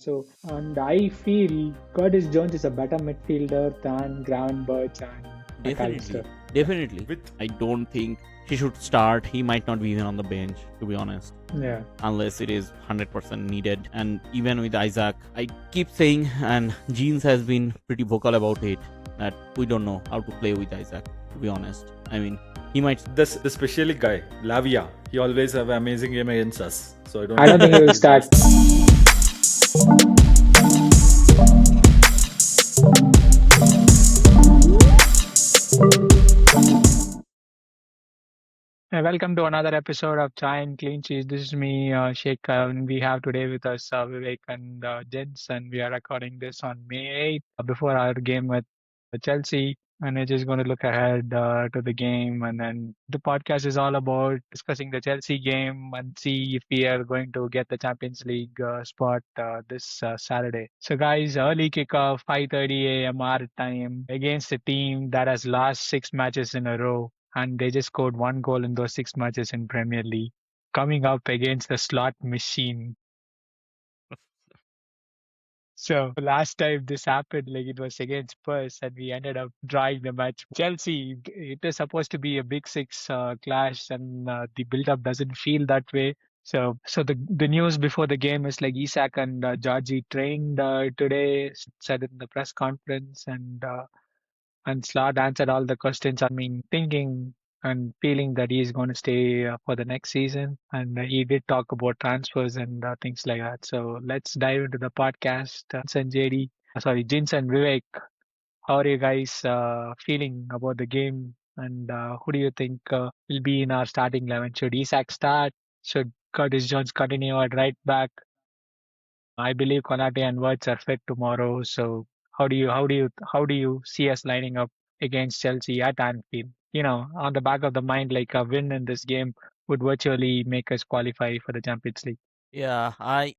So, and I feel Curtis Jones is a better midfielder than Gravenberch and Definitely, McAllister. definitely. With I don't think he should start. He might not be even on the bench, to be honest, Yeah. unless it is 100% needed. And even with Isak, I keep saying, and Jins has been pretty vocal about it, that we don't know how to play with Isak, to be honest. I mean, he might. the specially guy, Lavia, he always have amazing game against us. So I don't I don't think he will start. Welcome to another episode of Chai and Clean Cheese. This is me, Sheik, and we have today with us Vivek and Jins, and we are recording this on May 8th before our game with Chelsea. And we're just going to look ahead to the game. And then the podcast is all about discussing the Chelsea game and see if we are going to get the Champions League spot this Saturday. So, guys, early kickoff, 5:30 a.m. our time against a team that has lost 6 matches in a row, and they just scored one goal in those 6 matches in Premier League, coming up against the slot machine. So last time this happened, like it was against Spurs, and we ended up drawing the match. Chelsea, it is supposed to be a big six clash, and the build-up doesn't feel that way. So the news before the game is like Isak and Georgie trained today, said in the press conference, and Slot answered all the questions. I mean, thinking and feeling that he's going to stay for the next season. And he did talk about transfers and things like that. So let's dive into the podcast. Jins and JD, sorry, Jins and Vivek, how are you guys feeling about the game? And who do you think will be in our starting 11? Should Isak start? Should Curtis Jones continue at right back? I believe Konate and Wirtz are fit tomorrow. So how do you see us lining up against Chelsea at Anfield? On the back of the mind, like a win in this game would virtually make us qualify for the Champions League. Yeah,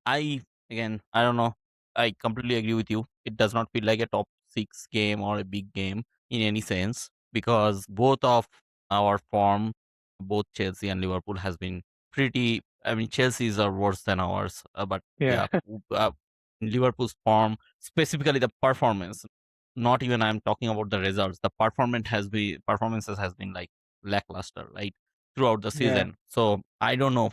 again, I don't know. I completely agree with you. It does not feel like a top six game or a big game in any sense because both of our form, both Chelsea and Liverpool, has been pretty. I mean, Chelsea's are worse than ours, but Yeah, yeah, Liverpool's form, specifically the performance. Not even I'm talking about the results. The performances has been like lackluster, right, throughout the yeah, season. So I don't know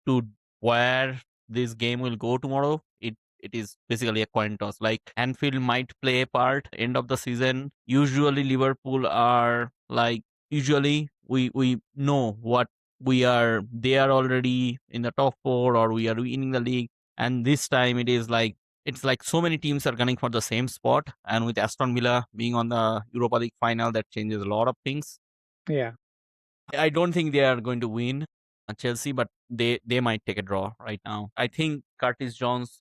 to where this game will go tomorrow. It is basically a coin toss. Like Anfield might play a part end of the season. Usually Liverpool are like usually we know what we are. They are already in the top four or we are winning the league. And this time it's like so many teams are gunning for the same spot. And with Aston Villa being on the Europa League final, that changes a lot of things. yeah. I don't think they are going to win Chelsea, but they might take a draw right now. I think Curtis Jones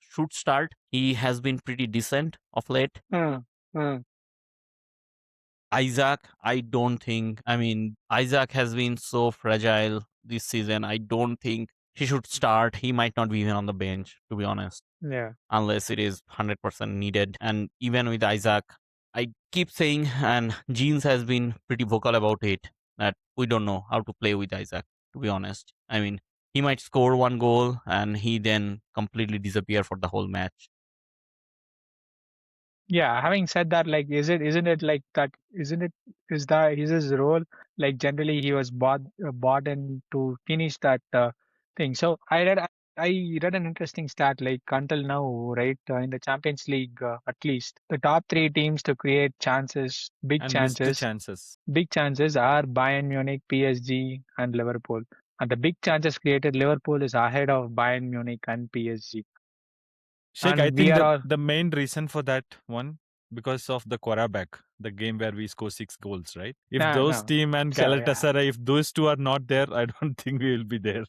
should start. He has been pretty decent of late. Uh, uh, Isak, I don't think. I mean, Isak has been so fragile this season. I don't think he should start. He might not be even on the bench, to be honest, yeah. unless it is 100% needed. And even with Isak, I keep saying, and Jins has been pretty vocal about it, that we don't know how to play with Isak, to be honest. I mean, he might score one goal and he then completely disappear for the whole match. Yeah, having said that, like, isn't it like that? Isn't it is his role like generally he was bought in to finish that thing. So I read an interesting stat like until now, right, in the Champions League, at least the top three teams to create chances, and miss the chances. big chances are Bayern Munich, PSG, and Liverpool. And the big chances created, Liverpool is ahead of Bayern Munich and PSG. Sheik, I And we think are that all the main reason for that one because of the quarterback, the game where we score 6 goals, right? If no, those no. team and So yeah. Galatasaray, if those two are not there, I don't think we will be there.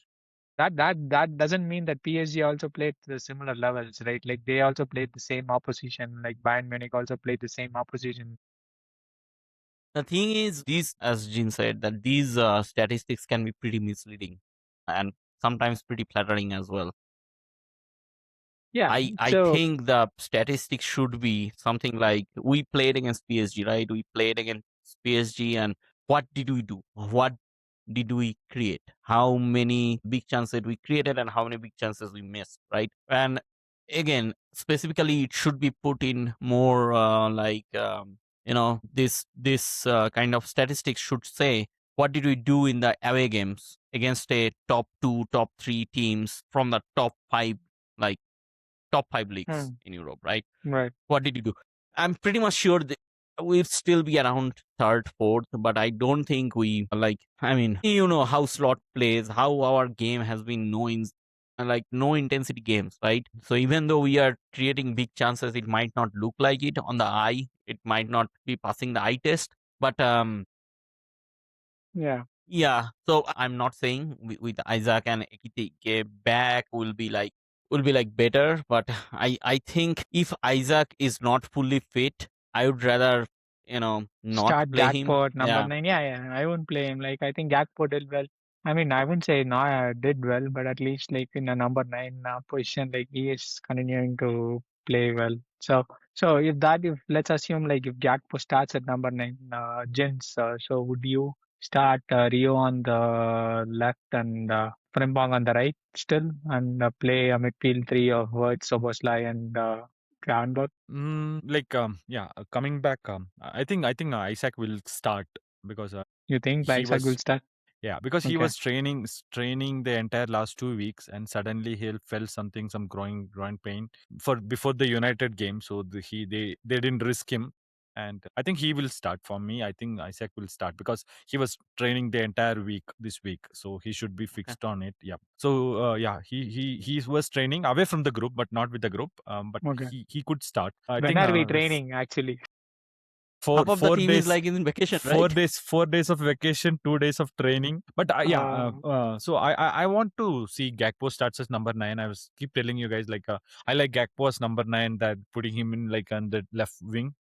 That doesn't mean that PSG also played the similar levels, right? Like they also played the same opposition. Like Bayern Munich also played the same opposition. The thing is, these, as Jin said, that these statistics can be pretty misleading and sometimes pretty flattering as well. Yeah. I So think the statistics should be something like we played against PSG, right? We played against PSG, and what did we do? What did we create? How many big chances we created, and how many big chances we missed, right? And again, specifically, it should be put in more this kind of statistics should say what did we do in the away games against a top 2, top 3 teams from the top 5, like top 5 leagues Hmm. in Europe, right? Right. What did you do? I'm pretty much sure that we'll still be around third, fourth, but I don't think we like. I mean, you know how slot plays, how our game has been no intensity games, right? So even though we are creating big chances, it might not look like it on the eye. It might not be passing the eye test, but Yeah. yeah. So I'm not saying with Isaac and Ekitike back will be like better, but I think if Isaac is not fully fit, I would rather not Start play him. Gakpo at number Yeah. 9. Yeah, yeah. I wouldn't play him. Like I think Gakpo did well. I mean, I wouldn't say no, did well, but at least like in a number 9 position, like he is continuing to play well. So if let's assume like if Gakpo starts at number 9, Jins, so would you start Rio on the left and Frimpong on the right still, and play a midfield three of Wirtz, Soboslai, and Gravenberch? Coming back, I think Isaac will start because You think he Isak will was start? because he Okay. was training the entire last 2 weeks, and suddenly he felt some groin pain for before the United game. So they didn't risk him, and I think he will start. For me, I think Isaac will start because he was training the entire week this week, so he should be Okay. fixed on it. Yeah. So he was training away from the group, but not with the group. But Okay. he could start. I When think are we training actually? four Half of the four team is days like in vacation, four right? days 4 days of vacation, 2 days of training. But so I want to see Gakpo starts as number 9. I was keep telling you guys like I like Gakpo as number 9, that putting him in like on the left wing.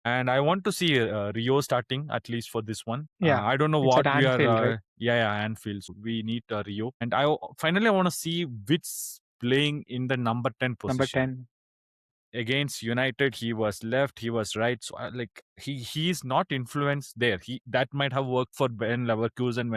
And I want to see Rio starting at least for this one. Yeah, I don't know it's what at we are. Anfield, right? Anfield. So we need Rio, and finally I want to see Witz playing in the number 10 Number position. 10. Against United, he was left, he was right. So he is not influenced there. He that might have worked for Ben Leverkusen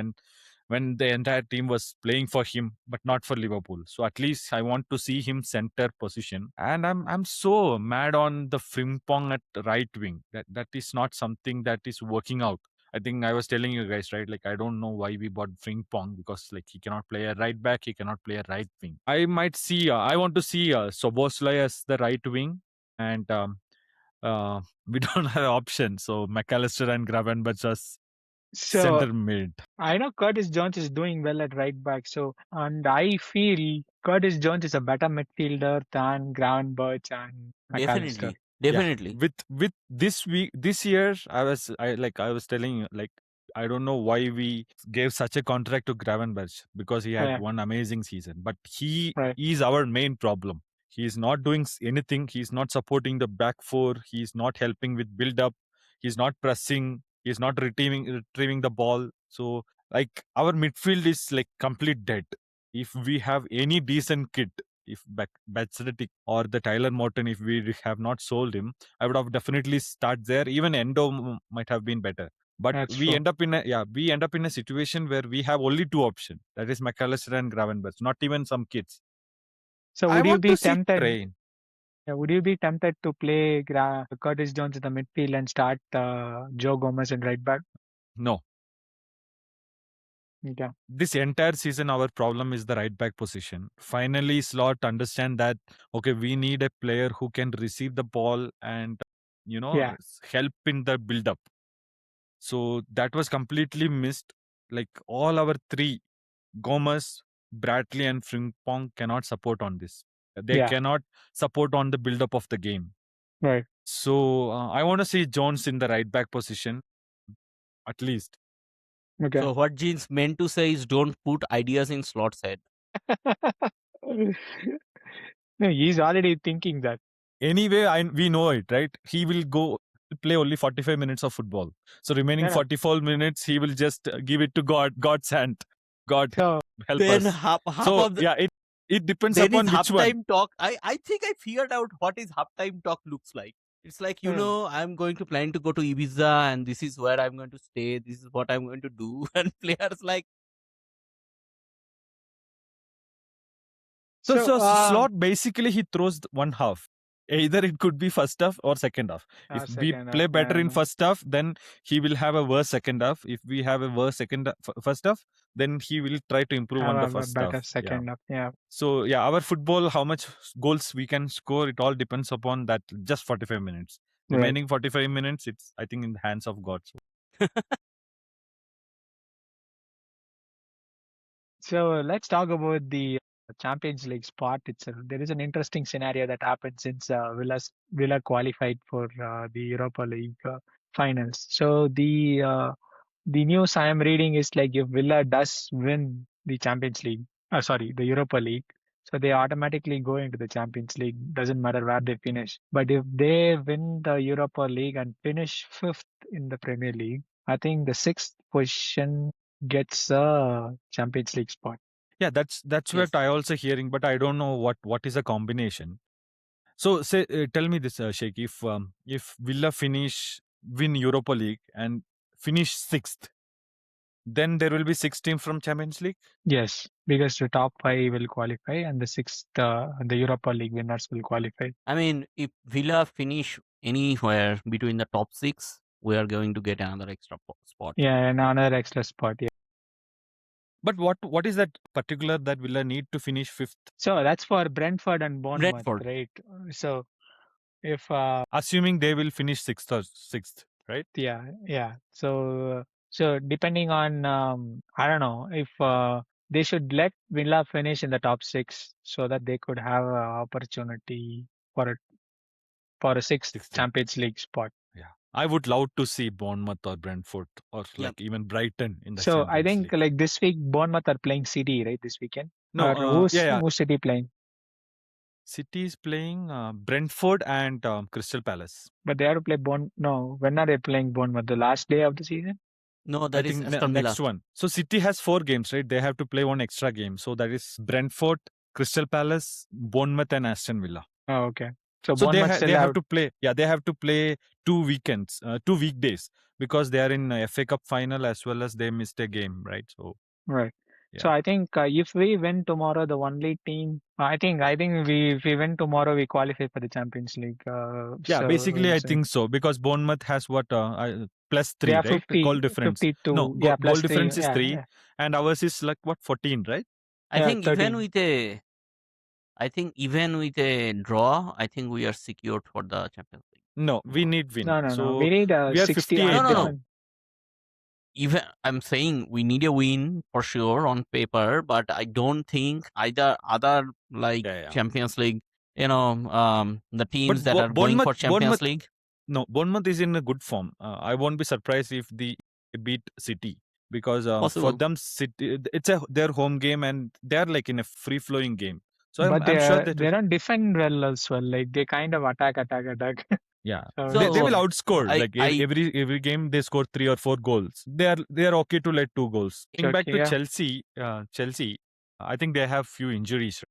when the entire team was playing for him, but not for Liverpool. So at least I want to see him center position. And I'm so mad on the Frimpong at right wing. That is not something that is working out. I think I was telling you guys, right? Like, I don't know why we bought Frimpong, because like he cannot play a right back, he cannot play a right wing. I want to see Soboslai as the right wing, and we don't have an option. So McAllister and Gravenberch as So center mid. I know Curtis Jones is doing well at right back. So, and I feel Curtis Jones is a better midfielder than Gravenberch and McAllister. Definitely, Yeah, definitely. with this year, I was telling you, like, I don't know why we gave such a contract to Gravenberch, because he had Yeah, one amazing season, but he right. is our main problem. He is not doing anything. He's not supporting the back four. He's not helping with build up. He's not pressing. He's not retrieving the ball. So like our midfield is like complete dead. If we have any decent kid, if Batsletic or the Tyler Morton, if we have not sold him, I would have definitely start there. Even Endo might have been better. But That's we true. end up in a situation where we have only two options. That is McAllister and Gravenberch, not even some kids. So, I would you want to be see tempted? Train. Yeah, would you be tempted to play Curtis Jones in the midfield and start Joe Gomez in right back? No. Yeah, This entire season our problem is the right back position. Finally Slot understand that, okay, we need a player who can receive the ball and yeah, help in the build up. So that was completely missed. Like all our three, Gomez, Bradley and Frimpong, cannot support on this. They yeah. cannot support on the build up of the game. Right. So I want to see Jones in the right back position at least. Okay. So what Jeans meant to say is don't put ideas in Slot's head. No, he's already thinking that. Anyway, we know it, right? He will go play only 45 minutes of football. So remaining Yeah. 44 minutes, he will just give it to God's hand. God So, help Then us. half So of the yeah, it depends then is upon which one. halftime talk. I think I figured out what is halftime talk looks like. It's like, hmm. I'm going to plan to go to Ibiza and this is where I'm going to stay. This is what I'm going to do. And players like, So slot basically he throws one half. Either it could be first half or second half. If we second play half, better in yeah. first half, then he will have a worse second half. If we have a worse first half, then he will try to improve on the Have a first better half. Yeah. second half, yeah. So yeah, our football, how much goals we can score, it all depends upon that just 45 minutes. Right. Remaining 45 minutes, it's I think in the hands of God. So let's talk about the Champions League spot itself. There is an interesting scenario that happened since Villa qualified for the Europa League finals. So the news I am reading is like if Villa does win the Champions League, sorry, the Europa League, so they automatically go into the Champions League. Doesn't matter where they finish. But if they win the Europa League and finish fifth in the Premier League, I think the sixth position gets a Champions League spot. Yeah, that's Yes. what I also hearing, but I don't know what is a combination. So say, tell me this, Sheik, if Villa win Europa League and finish sixth, then there will be 6 teams from Champions League. Yes, because the top five will qualify and the sixth, the Europa League winners will qualify. I mean, if Villa finish anywhere between the top 6, we are going to get another extra spot. Yeah, another extra spot. Yeah. But what is that particular that Villa need to finish fifth? So that's for Brentford and Bournemouth, Brentford. right? So if Assuming they will finish sixth, right? yeah. So depending on I don't know if they should let Villa finish in the top six so that they could have an opportunity for a sixth 16. Champions League spot. Yeah, I would love to see Bournemouth or Brentford or Yep. like even Brighton in the So Champions I think League. like this week Bournemouth are playing City, right? This weekend. No, Or yeah. who's City playing? City is playing Brentford and Crystal Palace. But they have to play No, when are they playing Bournemouth? The last day of the season? No, I that is think Aston Villa. next one. So City has 4 games, right? They have to play one extra game. So that is Brentford, Crystal Palace, Bournemouth, and Aston Villa. Oh, okay. So So they Bournemouth still have to play. Yeah, they have to play 2 weekends, 2 weekdays because they are in FA Cup final as well as they missed a game, right? So right. yeah. So I think if we win tomorrow, the only team I think if we win tomorrow, we qualify for the Champions League. Yeah, so, basically I so think so because Bournemouth has what plus they 3, have right? 50, Goal difference. 52. No, Yeah, goal plus 3. difference is Yeah, 3, yeah. and ours is like what 14, right? I Yeah, think 13. even with a draw, I think we are secured for the Champions League. No, we need win. No. So We need we are 60. 58 No. now. Even I'm saying we need a win for sure on paper, but I don't think either other like Yeah. Champions League, the teams But that are going for Champions Bournemouth, League. no, Bournemouth is in a good form. I won't be surprised if they beat City because for Possible. them, City it's their home game and they're like in a free flowing game. So But I'm sure that they don't defend well as well. Like they kind of attack. yeah, So they will So, outscore. I- Like I- every game they score 3 or 4 goals. They are okay to let 2 goals. Going back to yeah. Chelsea, I think they have few injuries.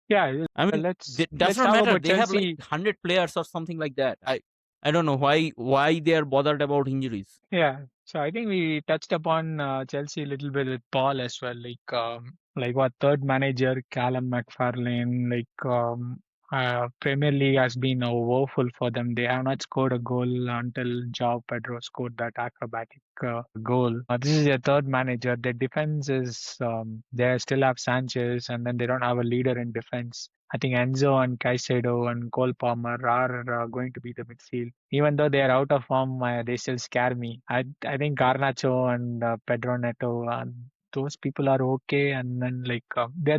Yeah, I mean, let's it does not talk matter. about They have Chelsea. like 100 players or something like that. I don't know why they are bothered about injuries. Yeah, so I think we touched upon Chelsea a little bit with Paul as well. Like what third manager Callum McFarlane. Premier League has been woeful for them. They have not scored a goal until Joao Pedro scored that acrobatic goal. This is their third manager. Their defense is they still have Sanchez, and then they don't have a leader in defense. I think Enzo and Caicedo and Cole Palmer are going to be the midfield. Even though they are out of form, they still scare me. I think Garnacho and Pedro Neto, those people are okay. And then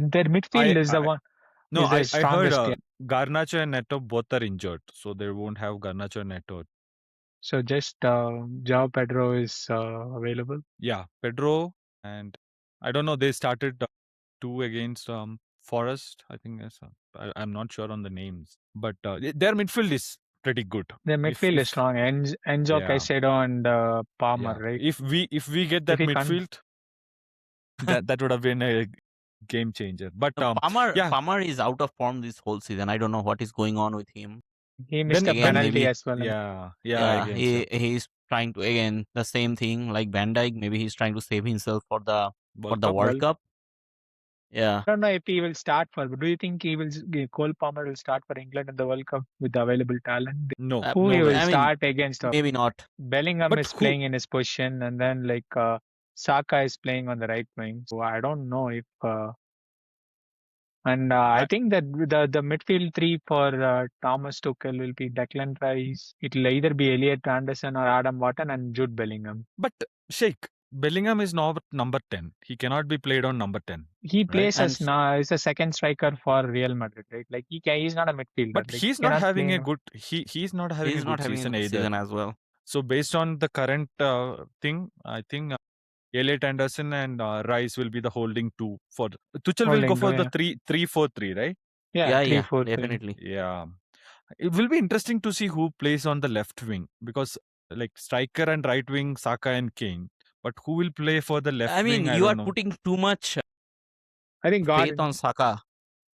their midfield is the one. No, is the I heard strongest. Garnacho and Neto both are injured, so they won't have Garnacho and Neto. So just Joao Pedro is available. Yeah, Pedro and I don't know. They started 2 against Forest. I think I'm not sure on the names, but their midfield is pretty good. Their midfield is strong. Enzo, Yeah. Caicedo, and Palmer, right? If we get that midfield, that would have been a game changer. But Palmer is out of form this whole season. I don't know what is going on with him. He missed a penalty as well. He's trying to again the same thing like Van Dijk. Maybe he's trying to save himself for the World Cup. Yeah. I don't know if he will start for, but do you think Cole Palmer will start for England in the World Cup with the available talent? No, Who no he will way. I mean, start against? maybe not. Bellingham But is who? playing in his position, and then Saka is playing on the right wing. So I don't know if. I I, think that the midfield three for Thomas Tuchel will be Declan Rice. It'll either be Elliot Anderson or Adam Wharton and Jude Bellingham. but Sheik, Bellingham is not number 10. He cannot be played on number 10, He right? plays And as now as a second striker for Real Madrid, right? Like he's not a midfielder. But Like he he's not cannot having play. a good he's not having a he's not good having a season good either. season as well. So based on the current thing, I think Elliot Anderson and Rice will be the holding two for Tuchel will go Holding, for the yeah, 3-4-3, right? yeah, Yeah, three, yeah, four, three. definitely. Yeah. It will be interesting to see who plays on the left wing because like striker and right wing Saka and Kane. But who will play for the I left mean, wing? I you are don't know. putting too much I think faith on Gordon, Saka.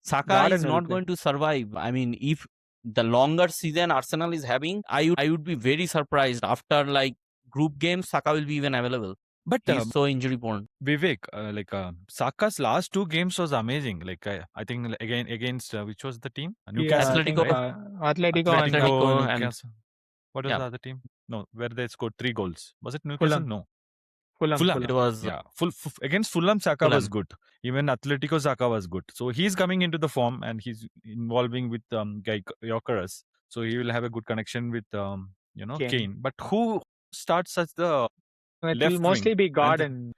Saka is Gordon will not play. going to survive. I mean, if the longer season Arsenal is having, I would be very surprised after like group games, Saka will be even available. But He's so injury prone. Vivek, Saka's last two games was amazing. Like I think again against which was the team? Yeah, I Newcastle, think Atletico, right? Atletico and Atletico, Atletico, and Newcastle. What was yeah, the other team? No, where they scored 3 goals. Was it Newcastle? Fulham, No. Fulham, Fulham. it Fulham. was Yeah, against Fulham, Saka was Fulham. good. Even Atletico, Saka was good. So he's coming into the form and he's involving with Gyökeres. So he will have a good connection with Kane. Kane. But who starts as the It will left wing? mostly be And Gordon,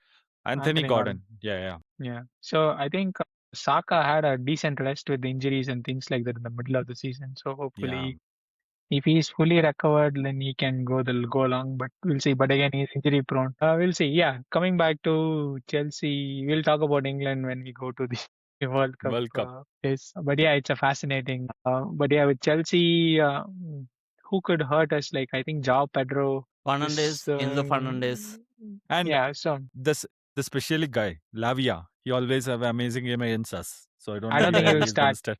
Anthony Anthony Gordon. Gordon. Yeah. Yeah. So I think Saka had a decent rest with injuries and things like that in the middle of the season. So Yeah. hopefully, if he's fully recovered, then he can go along. But we'll see. But again, he's injury prone. We'll see. Yeah. Coming back to Chelsea, we'll talk about England when we go to the World Cup. World Cup. Yes. But yeah, it's a fascinating. But yeah, with Chelsea, who could hurt us? Like I think Joao Pedro is. Fernandez, Enzo Fernandez. And Yeah. So the special guy, Lavia, he always have amazing game against us. So I don't I know don't think whether he will he's gonna start. start.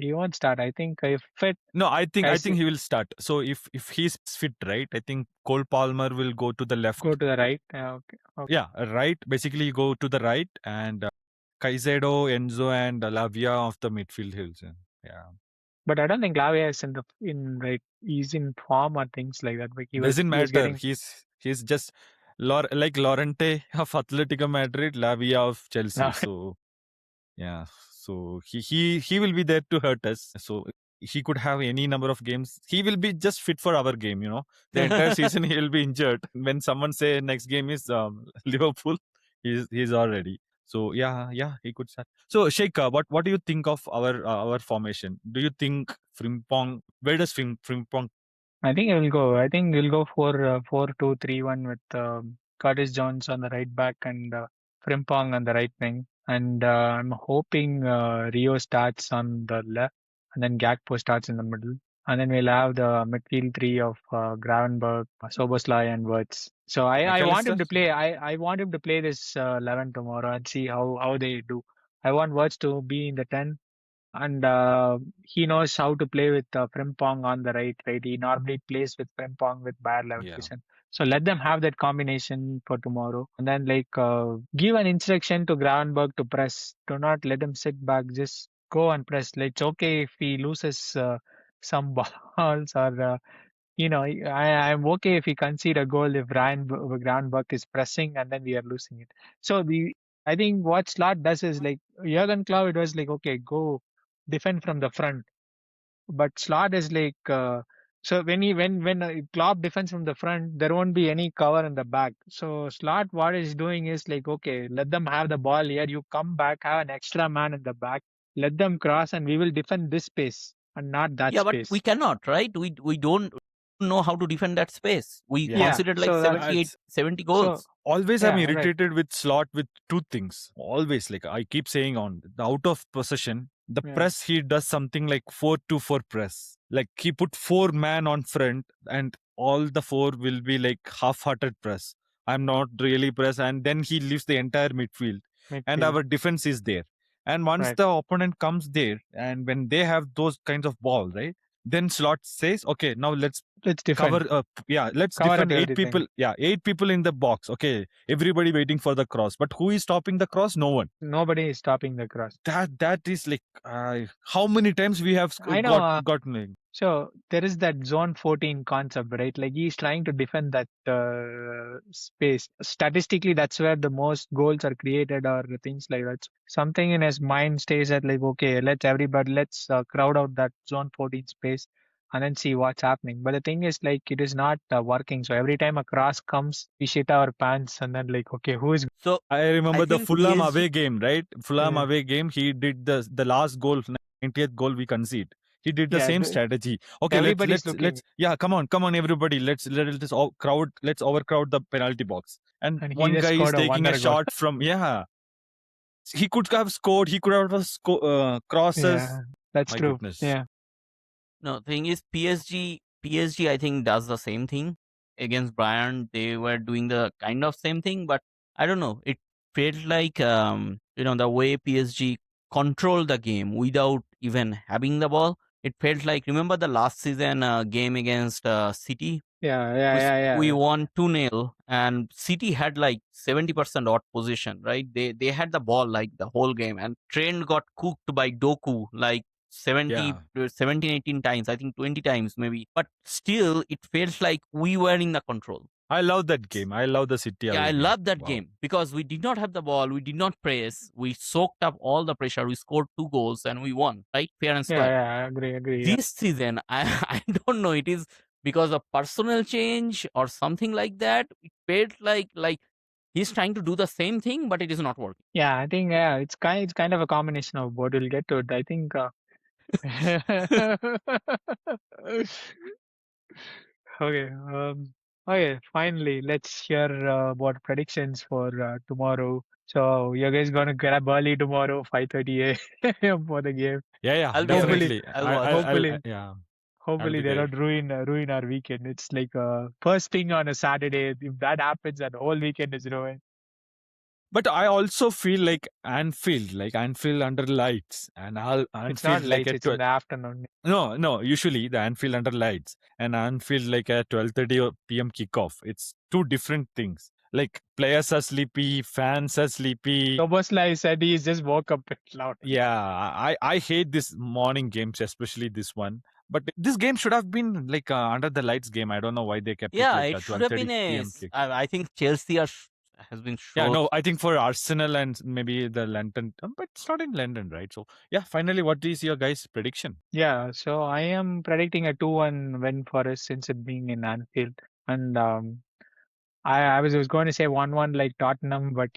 He won't start. I think if fit No, I as think he will start. So if he's fit, right? I think Cole Palmer will go to the left. go to the right. Okay. Okay. Yeah, right. Basically, go to the right, and Caicedo, Enzo, and Lavia of the midfield hills. Yeah, But I don't think Lavia is in right. He's in form or things like that. But doesn't he was matter. getting He's just like Lorente of Atletico Madrid, Lavia of Chelsea. So yeah, so he will be there to hurt us. So he could have any number of games. He will be just fit for our game. The entire season he will be injured. When someone say next game is Liverpool, he's already. So yeah, he could start. So Sheik, what do you think of our formation? Do you think Frimpong? Where does Frimpong? I think he will go. I think we'll go for 4-2-3-1 with Curtis Jones on the right back and Frimpong on the right wing. And I'm hoping Rio starts on the left and then Gakpo starts in the middle. And then we'll have the midfield three of Gravenberch, Soboslai, and Wirtz. So I want him McAllister? to play. I want him to play this 11 tomorrow and see how they do. I want Wirtz to be in the 10 and he knows how to play with Frimpong on the right. Right, he normally plays with Frimpong with Bayer Yeah. Leverkusen. So let them have that combination for tomorrow, and then give an instruction to Gravenberg to press. Do not let him sit back. Just go and press. Like, it's okay if he loses some balls or. I'm okay if he concede a goal if Gravenberg is pressing and then we are losing it. So I think what Slot does is like Jurgen Klopp, it was like, okay, go defend from the front. But Slot is like so when Klopp defends from the front, there won't be any cover in the back. So Slot, what is doing is like, okay, let them have the ball here. You come back, have an extra man in the back, let them cross, and we will defend this space and not that Yeah, but we space. cannot, right? We don't know how to defend that space. We Yeah. considered like So that 78, 70 so goals. Always yeah, I'm right. irritated with Slot with two things. Always, like I keep saying on the out of possession, the Yeah. press he does something like 4-2-4 press. Like he put 4 man on front and all the 4 will be like half-hearted press. I'm not really press, and then he leaves the entire midfield. And Midfield. our defense is there. And once Right. the opponent comes there, and when they have those kinds of ball, right? Then Slot says, okay, now let's defend. cover. Let's Cover defend up 8 people. everything. Yeah, 8 people in the box. Okay, everybody waiting for the cross. But who is stopping the cross? No one. Nobody is stopping the cross. That is like how many times we have I know. gotten. So there is that zone 14 concept, right? Like he's trying to defend that space. Statistically, that's where the most goals are created or things like that. Something in his mind stays at like, okay, let's crowd out that zone 14 space and then see what's happening. But the thing is, like, it is not working. So every time a cross comes, we shit our pants and then like, okay, who is? So I remember I the think Fulham PSG away game, right? Fulham Yeah, away game. He did the last goal, 90th goal we concede. He did the yeah, same strategy. Okay, everybody's looking, yeah, come on, everybody. Let's crowd. Let's overcrowd the penalty box. And and he one just guy is scored a taking a wonder goal. shot from he could have scored. He could have crosses. Yeah, that's My true. goodness. Yeah. No, thing is PSG I think does the same thing against Bayern. They were doing the kind of same thing, but I don't know. It felt like the way PSG controlled the game without even having the ball. It felt like, remember the last season game against City? Yeah, yeah, We yeah, we yeah. won 2-0 and City had like 70% odd position, right? They had the ball like the whole game, and Trent got cooked by Doku like 70 Yeah, 17 18 times, I think 20 times maybe, but still it felt like we were in the control. I love that game. I love the City Yeah, away I game. love that Wow. game because we did not have the ball, we did not press, we soaked up all the pressure, we scored 2 goals and we won, right? Fair and Yeah, square. yeah, I agree. Yeah. This season, I don't know, it is because of personal change or something like that. It felt like he's trying to do the same thing, but it is not working. Yeah, I think it's kind of a combination of both. We'll get to it. I think okay. Okay, finally, let's hear about predictions for tomorrow. So you guys gonna grab early tomorrow, 5:30 a.m. for the game. Yeah, I'll be awake. Hopefully, definitely. I'll watch. Yeah, I'll hopefully be they there. don't ruin our weekend. It's like first thing on a Saturday. If that happens, that whole weekend is ruined. But I also feel like Anfield under lights, and It's not Anfield like late. at It's in the afternoon. no. Usually the Anfield under lights and Anfield like at 12:30 p.m. kickoff. It's two different things. Like players are sleepy, fans are sleepy. Toboslai said he just woke up loud. Yeah, I hate this morning games, especially this one. But this game should have been like under the lights game. I don't know why they kept it Yeah, like it a should have 12:30 been a. p.m. kick. I think Chelsea has been Yeah, short. no, I think for Arsenal and maybe the London, but it's not in London, right? So yeah, finally, what is your guys' prediction? Yeah, so I am predicting a 2-1 win for us since it being in Anfield. And I was going to say 1-1 like Tottenham, but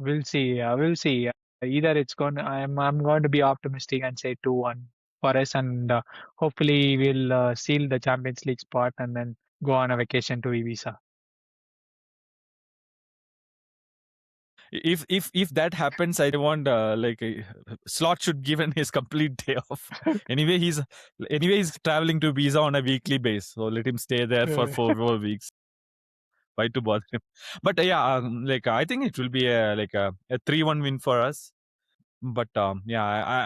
we'll see. We'll see. Either it's going. I'm going to be optimistic and say 2-1 for us, and hopefully we'll seal the Champions League spot and then go on a vacation to Ibiza. If that happens, I want like a Slot should given his complete day off. Anyway, he's traveling to Ibiza on a weekly basis, so let him stay there for 4 weeks. Why to bother him? But like I think it will be a 3-1 win for us. But yeah,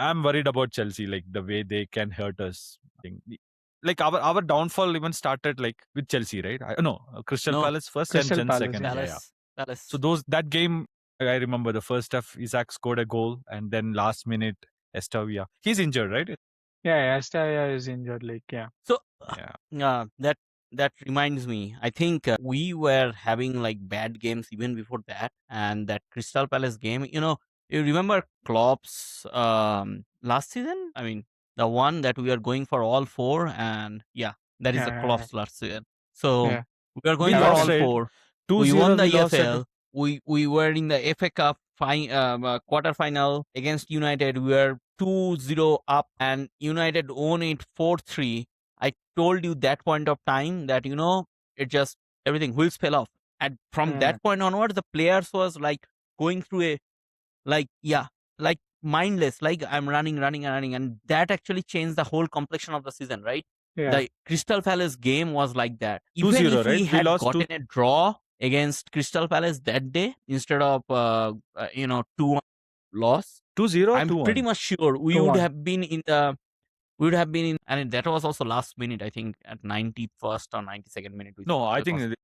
I'm worried about Chelsea, like the way they can hurt us. Like our downfall even started like with Chelsea, right? No, Crystal No, Palace first and Crystal Jins Palace, second. yeah. Yeah. Palace. So that game, I remember the first half, Isak scored a goal, and then last minute, Estavia. He's injured, right? Yeah, Astaya is injured. Like, yeah. So Yeah. that reminds me. I think we were having like bad games even before that, and that Crystal Palace game. You remember Klopp's last season? I mean, the one that we are going for all four, and yeah, that is the Yeah, Klopp's last season. So yeah. we are We going Yeah, for but lost, all right? four. 2-0 We won the we lost at EFL. We were in the FA Cup quarter final against United. We were 2-0 up, and United won it 4-3. I told you that point of time that it just everything wheels fell off, and from yeah, that point onwards, the players was like going through a like mindless, like I'm running, and that actually changed the whole complexion of the season, right? yeah, The Crystal Palace game was like that. 2-0, Even if we right? We had lost gotten a draw against Crystal Palace that day instead of 2-1 loss, 2-0 or I'm pretty 2-1. much sure we would 2-1. have been in the we would have been in, and that was also last minute, I think, at 91st or 92nd minute. We No, scored I the think first.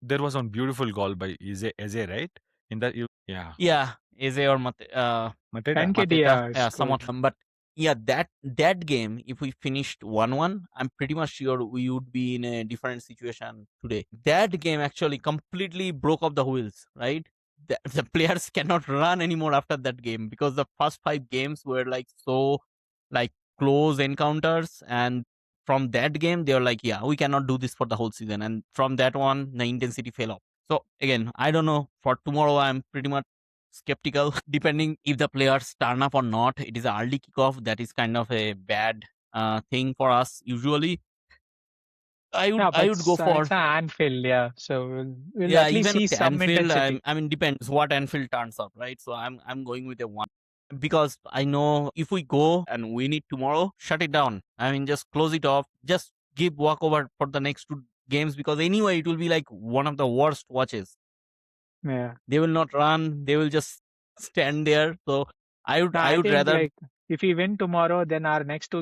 there was one beautiful goal by Eze, right? In that, yeah, Yeah, Eze or Mateta. Mateta, Nketiah yeah, scored. somewhat. But yeah, that game, if we finished 1-1, I'm pretty much sure we would be in a different situation today. That game actually completely broke up the wheels, right? The players cannot run anymore after that game because the first 5 games were like so like close encounters, and from that game they were like, yeah, we cannot do this for the whole season, and from that one the intensity fell off. So again, I don't know for tomorrow. I'm pretty much skeptical depending if the players turn up or not. It is an early kickoff. That is kind of a bad thing for us usually. Yeah, I but would go it's for, an Anfield, yeah. So we'll yeah, at least even see with some Anfield. intensity. I mean, depends what Anfield turns up, right? So I'm going with a 1 because I know if we go and win it tomorrow, shut it down. I mean, just close it off. Just give walkover for the next 2 games because anyway it will be like one of the worst watches. Yeah. They will not run. They will just stand there. So No, I I would think rather. like if we win tomorrow, then our next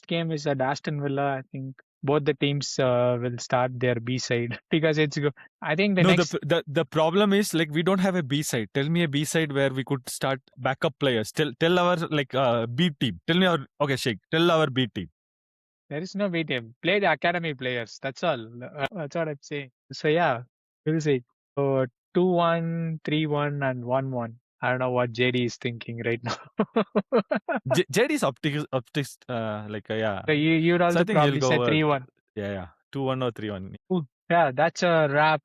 game is at Aston Villa. I think both the teams will start their B side because it's good. I think the No, next the problem is like we don't have a B side. Tell me a B side where we could start backup players. Tell our like B team. Tell me our okay, Sheik. Tell our B team. there is no B team. Play the academy players. That's all. That's what I'm saying. So yeah, we'll see. So 2-1, 3-1, and 1-1. I don't know what JD is thinking right now. JD's optics like yeah. So you'd So I also think he'll probably say go 3-1. yeah 2-1 or 3-1. Yeah, that's a wrap,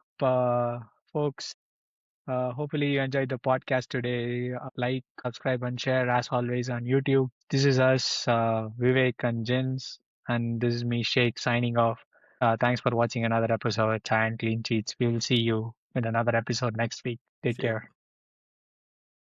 folks. Hopefully you enjoyed the podcast today. Like, subscribe, and share as always on YouTube. This is us, Vivek and Jins, and this is me, Sheik, signing off. Thanks for watching another episode of Chai and Clean Cheats. We will see you in another episode next week. Take See you. care.